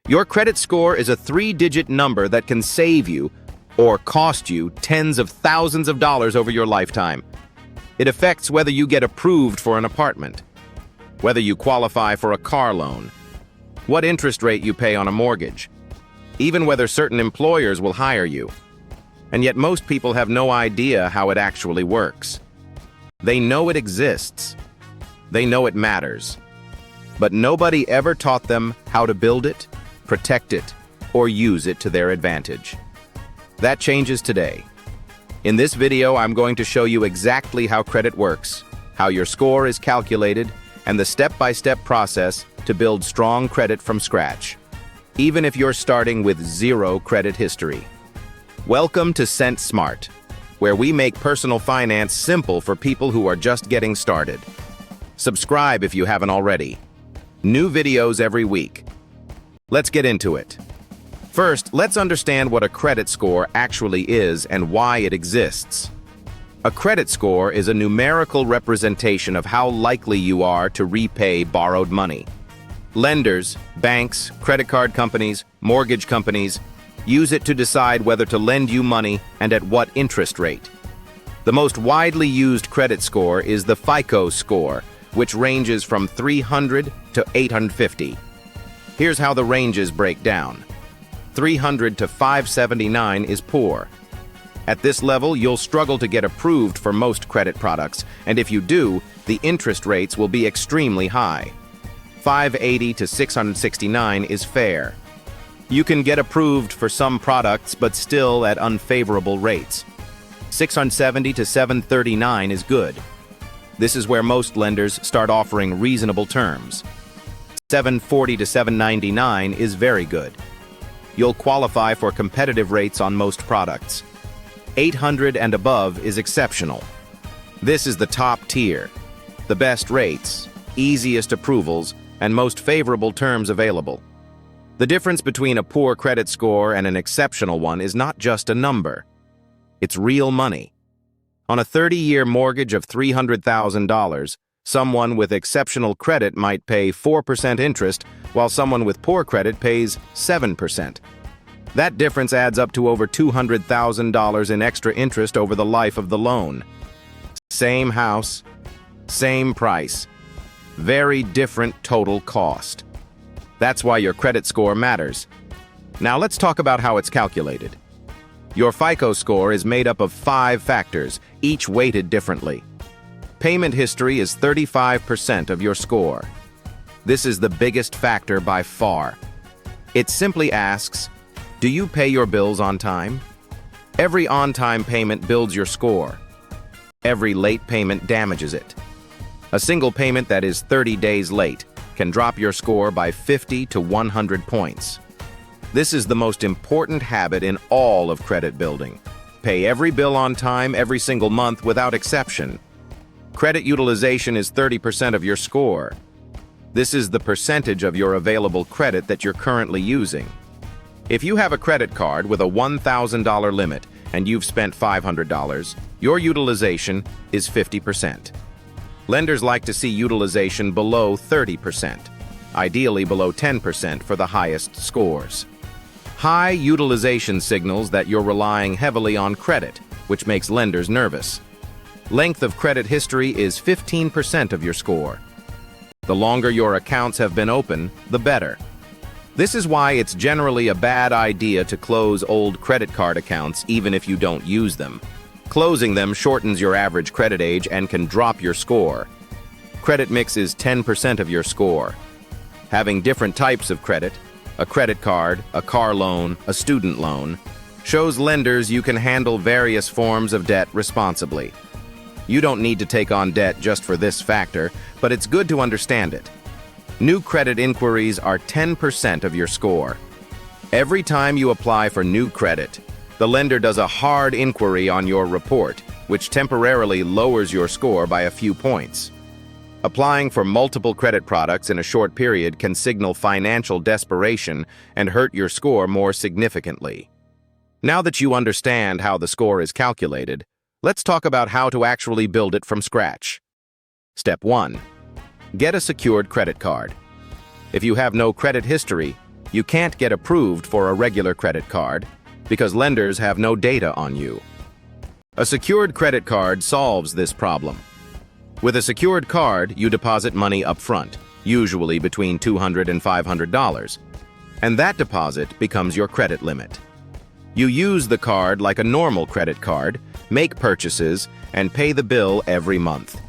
Your credit score is a three-digit number that can save you or cost you tens of thousands of dollars over your lifetime. It affects whether you get approved for an apartment, whether you qualify for a car loan, what interest rate you pay on a mortgage, even whether certain employers will hire you. And yet most people have no idea how it actually works. They know it exists. They know it matters. But nobody ever taught them how to build it, protect it, or use it to their advantage. That changes today. In this video, I'm going to show you exactly how credit works, how your score is calculated, and the step-by-step process to build strong credit from scratch, even if you're starting with zero credit history. Welcome to centsmart, where we make personal finance simple for people who are just getting started. Subscribe if you haven't already. New videos every week. Let's get into it. First, let's understand what a credit score actually is and why it exists. A credit score is a numerical representation of how likely you are to repay borrowed money. Lenders, banks, credit card companies, mortgage companies use it to decide whether to lend you money and at what interest rate. The most widely used credit score is the FICO score, which ranges from 300 to 850. Here's how the ranges break down. 300 to 579 is poor. At this level, you'll struggle to get approved for most credit products, and if you do, the interest rates will be extremely high. 580 to 669 is fair. You can get approved for some products, but still at unfavorable rates. 670 to 739 is good. This is where most lenders start offering reasonable terms. 740 to 799 is very good. You'll qualify for competitive rates on most products. 800 and above is exceptional. This is the top tier. The best rates, easiest approvals, and most favorable terms available. The difference between a poor credit score and an exceptional one is not just a number. It's real money. On a 30-year mortgage of $300,000, someone with exceptional credit might pay 4% interest, while someone with poor credit pays 7%. That difference adds up to over $200,000 in extra interest over the life of the loan. Same house, same price, very different total cost. That's why your credit score matters. Now let's talk about how it's calculated. Your FICO score is made up of 5 factors, each weighted differently. Payment history is 35% of your score. This is the biggest factor by far. It simply asks, do you pay your bills on time? Every on-time payment builds your score. Every late payment damages it. A single payment that is 30 days late can drop your score by 50 to 100 points. This is the most important habit in all of credit building. Pay every bill on time every single month without exception. Credit utilization is 30% of your score. This is the percentage of your available credit that you're currently using. If you have a credit card with a $1,000 limit and you've spent $500, your utilization is 50%. Lenders like to see utilization below 30%, ideally below 10% for the highest scores. High utilization signals that you're relying heavily on credit, which makes lenders nervous. Length of credit history is 15% of your score. The longer your accounts have been open, the better. This is why it's generally a bad idea to close old credit card accounts even if you don't use them. Closing them shortens your average credit age and can drop your score. Credit mix is 10% of your score. Having different types of credit, a credit card, a car loan, a student loan, shows lenders you can handle various forms of debt responsibly. You don't need to take on debt just for this factor, but it's good to understand it. New credit inquiries are 10% of your score. Every time you apply for new credit, the lender does a hard inquiry on your report, which temporarily lowers your score by a few points. Applying for multiple credit products in a short period can signal financial desperation and hurt your score more significantly. Now that you understand how the score is calculated, let's talk about how to actually build it from scratch. Step 1. Get a secured credit card. If you have no credit history, You can't get approved for a regular credit card because lenders have no data on you. A secured credit card solves this problem. With a secured card, you deposit money up front, usually between $200 and $500, and that deposit becomes your credit limit. You use the card like a normal credit card, make purchases, and pay the bill every month.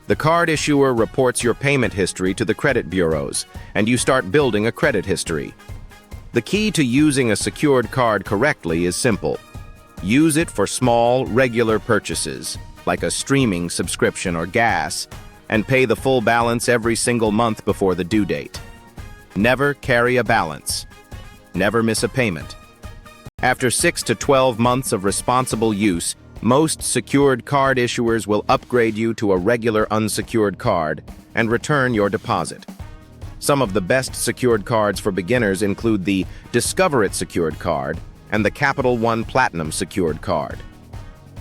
The card issuer reports your payment history to the credit bureaus, and you start building a credit history. The key to using a secured card correctly is simple. Use it for small, regular purchases, like a streaming subscription or gas, and pay the full balance every single month before the due date. Never carry a balance. Never miss a payment. After 6 to 12 months of responsible use, most secured card issuers will upgrade you to a regular unsecured card and return your deposit. Some of the best secured cards for beginners include the Discover It secured card and the Capital One Platinum secured card.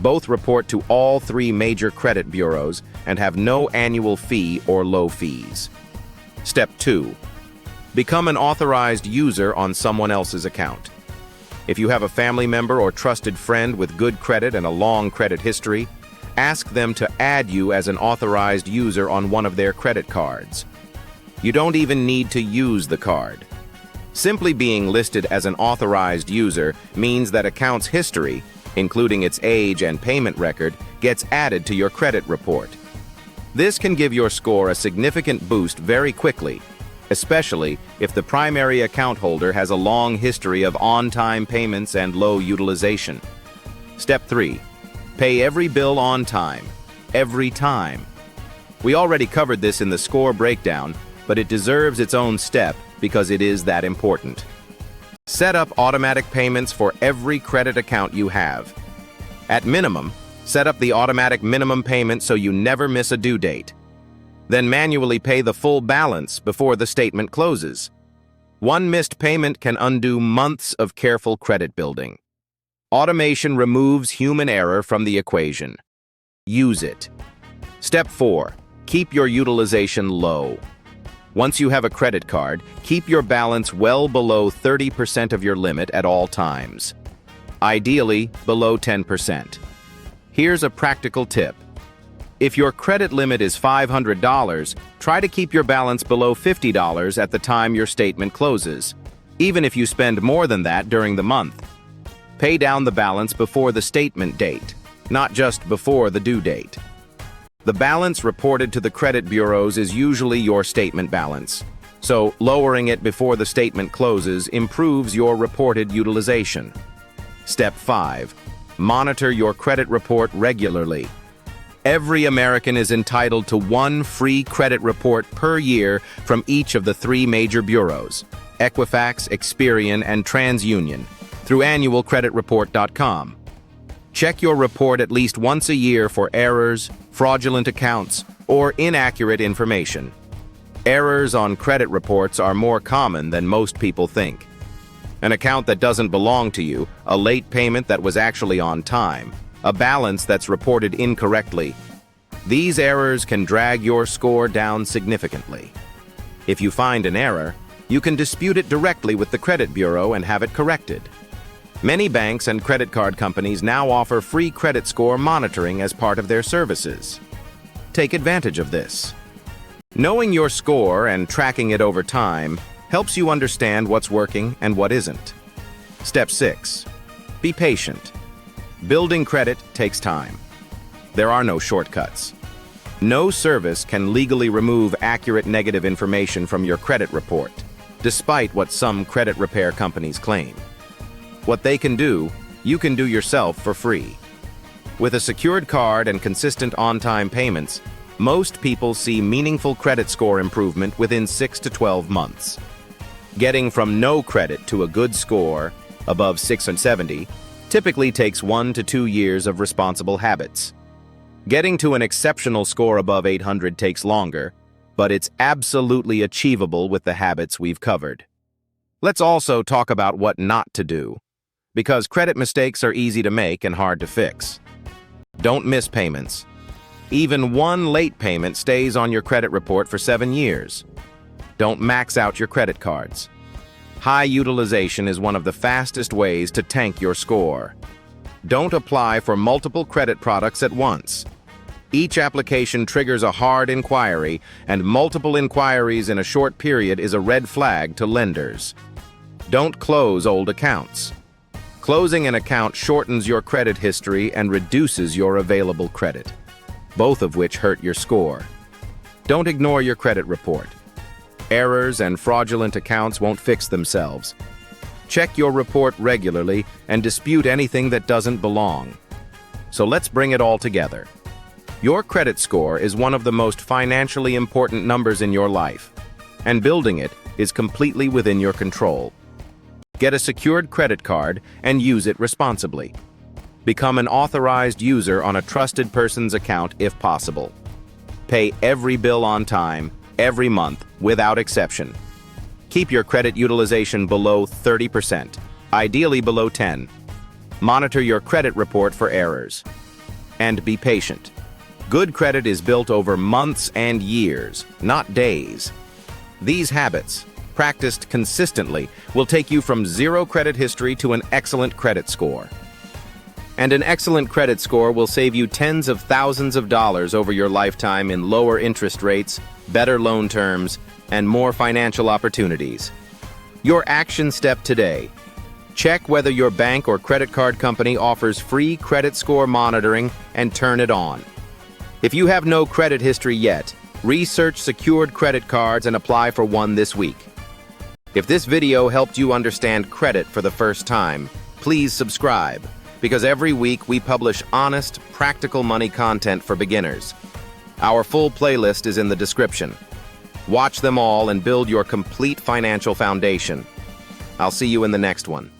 Both report to all 3 major credit bureaus and have no annual fee or low fees. Step 2. Become an authorized user on someone else's account. If you have a family member or trusted friend with good credit and a long credit history, ask them to add you as an authorized user on one of their credit cards. You don't even need to use the card. Simply being listed as an authorized user means that account's history, including its age and payment record, gets added to your credit report. This can give your score a significant boost very quickly, especially if the primary account holder has a long history of on-time payments and low utilization. Step 3. Pay every bill on time, every time. We already covered this in the score breakdown, but it deserves its own step because it is that important. Set up automatic payments for every credit account you have. At minimum, set up the automatic minimum payment so you never miss a due date. Then manually pay the full balance before the statement closes. One missed payment can undo months of careful credit building. Automation removes human error from the equation. Use it. Step 4. Keep your utilization low. Once you have a credit card, keep your balance well below 30% of your limit at all times. Ideally, below 10%. Here's a practical tip. If your credit limit is $500, try to keep your balance below $50 at the time your statement closes, even if you spend more than that during the month. Pay down the balance before the statement date, not just before the due date. The balance reported to the credit bureaus is usually your statement balance, so lowering it before the statement closes improves your reported utilization. Step 5. Monitor your credit report regularly. Every American is entitled to one free credit report per year from each of the 3 major bureaus, Equifax, Experian, and TransUnion, through annualcreditreport.com. Check your report at least once a year for errors, fraudulent accounts, or inaccurate information. Errors on credit reports are more common than most people think. An account that doesn't belong to you, a late payment that was actually on time, a balance that's reported incorrectly. These errors can drag your score down significantly. If you find an error, you can dispute it directly with the credit bureau and have it corrected. Many banks and credit card companies now offer free credit score monitoring as part of their services. Take advantage of this. Knowing your score and tracking it over time helps you understand what's working and what isn't. Step 6. Be patient. Building credit takes time. There are no shortcuts. No service can legally remove accurate negative information from your credit report, despite what some credit repair companies claim. What they can do, you can do yourself for free. With a secured card and consistent on-time payments, most people see meaningful credit score improvement within 6 to 12 months. Getting from no credit to a good score, above 670, typically takes 1 to 2 years of responsible habits. Getting to an exceptional score above 800 takes longer, but it's absolutely achievable with the habits we've covered. Let's also talk about what not to do, because credit mistakes are easy to make and hard to fix. Don't miss payments. Even one late payment stays on your credit report for 7 years. Don't max out your credit cards. High utilization is one of the fastest ways to tank your score. Don't apply for multiple credit products at once. Each application triggers a hard inquiry, and multiple inquiries in a short period is a red flag to lenders. Don't close old accounts. Closing an account shortens your credit history and reduces your available credit, both of which hurt your score. Don't ignore your credit report. Errors and fraudulent accounts won't fix themselves. Check your report regularly and dispute anything that doesn't belong. So let's bring it all together. Your credit score is one of the most financially important numbers in your life, and building it is completely within your control. Get a secured credit card and use it responsibly. Become an authorized user on a trusted person's account if possible. Pay every bill on time, every month, without exception. Keep your credit utilization below 30%, ideally below 10. Monitor your credit report for errors. And be patient. Good credit is built over months and years, not days. These habits, practiced consistently, will take you from zero credit history to an excellent credit score. And an excellent credit score will save you tens of thousands of dollars over your lifetime in lower interest rates, better loan terms, and more financial opportunities. Your action step today: check whether your bank or credit card company offers free credit score monitoring and turn it on. If you have no credit history yet, research secured credit cards and apply for one this week. If this video helped you understand credit for the first time, please subscribe, because every week we publish honest, practical money content for beginners. Our full playlist is in the description. Watch them all and build your complete financial foundation. I'll see you in the next one.